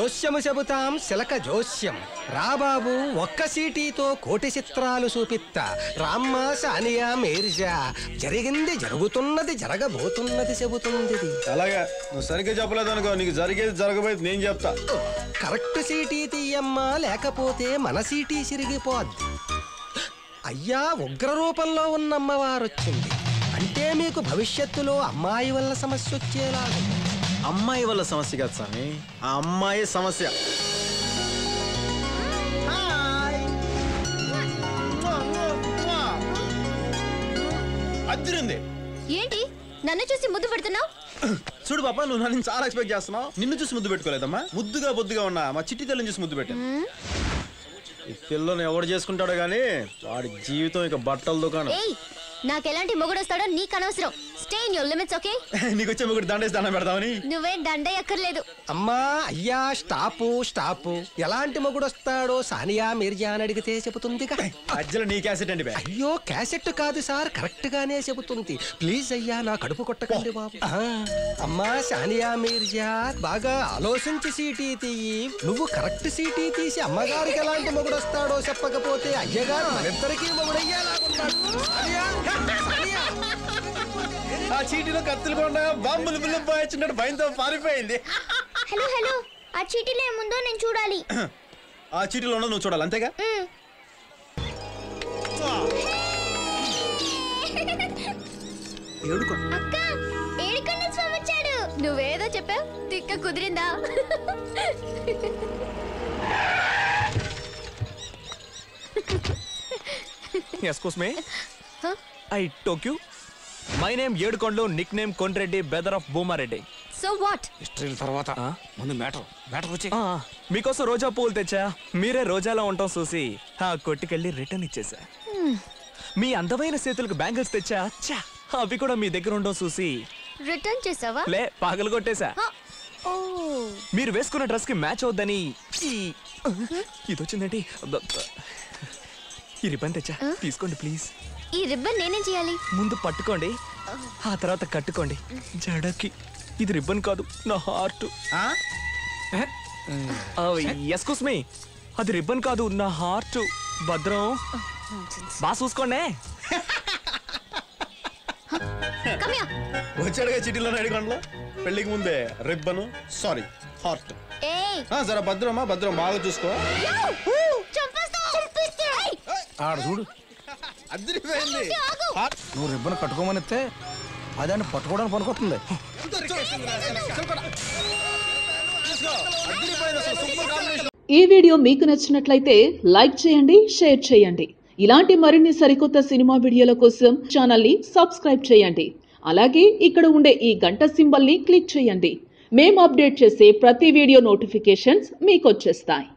జోస్యము చెబుతాం శిలక జోస్యం రాబాబు ఒక్క సీటీతో కోటి చిత్రాలు చూపిత్తా రామ్మ సానియా మీర్జా జరిగింది జరుగుతున్నది జరగబోతున్నది చెబుతుంది. అలాగా నువ్వు సరిగ్గా చెప్పలేదు అనుకో, నీకు జరిగేది జరగబోయేది నేను చెప్తా. కరెక్ట్ సీటీ తీయమ్మా, లేకపోతే మన సీటీ సిరిగిపోద్ది. అయ్యా ఉగ్ర రూపంలో ఉన్న అమ్మవారు వచ్చింది అంటే మీకు భవిష్యత్తులో అమ్మాయి వల్ల సమస్య వచ్చేలాగా. అమ్మాయి వల్ల సమస్య కాదు స్వామి, ఆ అమ్మాయి సమస్య. అదిరింది. ఏంటి నన్ను చూసి ముద్దు పెడుతున్నావు? చూడు పాప, నువ్వు నన్ను చాలా ఎక్స్పెక్ట్ చేస్తున్నావు. నిన్ను చూసి ముద్దు పెట్టుకోలేదమ్మా, ముద్దుగా బొద్దుగా ఉన్నా మా చిట్టి తల్లిని చూసి ముద్దు పెట్టాను. ఈ పిల్లని ఎవడు చేసుకుంటాడో గానీ వాడి జీవితం ఇక బట్టల దుకాణం. నాకెలాంటి మొగుడు వస్తాడో నీకు అనవసరం. Stay in your limits, okay? నీకు వచ్చే మొగుడు దండేసి దండం పెడతామని. నువ్వేం దండయ్యక్కర్లేదు. అమ్మా అయ్యా స్టాపు స్టాపు. ఎలాంటి మొగుడు వస్తాడో సానియా మీర్జా అని అడిగితే చెబుతుందిగా. అజ్జల నీ క్యాసెట్ అండి. అయ్యో క్యాసెట్ కాదు సార్, కరెక్ట్ గానే చెబుతుంది. ప్లీజ్ అయ్యా నా కడుపు కొట్టకండి బాబు. అమ్మా సానియా మీర్జా బాగా ఆలోచించి సీటీ తీయి. నువ్వు కరెక్ట్ సీటీ తీసి అమ్మగారికి ఎలాంటి మొగుడు వస్తాడో చెప్పకపోతే అయ్యగారు మరిద్దరికీ మొగుడయ్యేలాగున్నాడు. ఆ చీటీలో కత్తులు కొండ బాంబులు బిల్లు పోయొచ్చినట్టు భయంతో పారిపోయింది. హలో హలో, ఆ చీటీలో ఏముందో నేను చూడాలి. ఆ చీటీలో ఉన్నది నువ్వు చూడాలి, అంతేగా? అక్క, ఏడుకొండ స్వామి వచ్చాడు. నువ్వేదో చెప్పావు, తిక్క కుదిరిందా? Excuse me. I took you. My name Yedkondu, nickname Konreddy, brother of Boomareddy. So what? History తర్వాత ముందు మ్యాటర్ వచ్చి మీకోసం రోజా పూలు తెచ్చా. మీరే రోజాలో ఉంటాం చూసి ఆ కొట్టుకెళ్ళి రిటర్న్ ఇచ్చేసా. మీ అందమైన చేతులకు బ్యాంగిల్స్ తెచ్చా. చా, అవి కూడా మీ దగ్గర ఉండడం చూసి రిటర్న్ చేసావా? లే, పగలు కొట్టేశా. ఓ, మీరు వేసుకున్న డ్రెస్ కి మ్యాచ్ అవుద్దని ఇది వచ్చిందండి. ఈ రిబ్బన్ తెచ్చా, తీసుకోండి ప్లీజ్. ఈ రిబ్బన్ నేనేం చేయాలి? ముందు పట్టుకోండి, ఆ తర్వాత కట్టుకోండి జడకి. ఇది రిబ్బన్ కాదు, నా హార్ట్. ఎస్క్యూస్ మీ, అది రిబ్బన్ కాదు, నా హార్ట్. భద్రం, బాగా చూసుకోండి. వచ్చాడుగా చీటీలో అడిగండ్లో పెళ్లికి ముందే రిబ్బను, సారీ హార్ట్. జర భద్రమా, భద్రం బాగా చూసుకో. ఆడ చూడు, నువ్వు రిబ్బన్ కట్టుకోమని ఇస్తే అదాన్ని పట్టుకోవడానికి పనికొస్తుంది. ఈ వీడియో మీకు నచ్చినట్లయితే లైక్ చేయండి, షేర్ చేయండి. ఇలాంటి మరిన్ని సరికొత్త సినిమా వీడియోల కోసం ఛానల్ ని సబ్స్క్రైబ్ చేయండి. అలాగే ఇక్కడ ఉండే ఈ గంట సింబల్ ని క్లిక్ చేయండి. మేము అప్డేట్ చేసే ప్రతి వీడియో నోటిఫికేషన్స్ మీకు వచ్చేస్తాయి.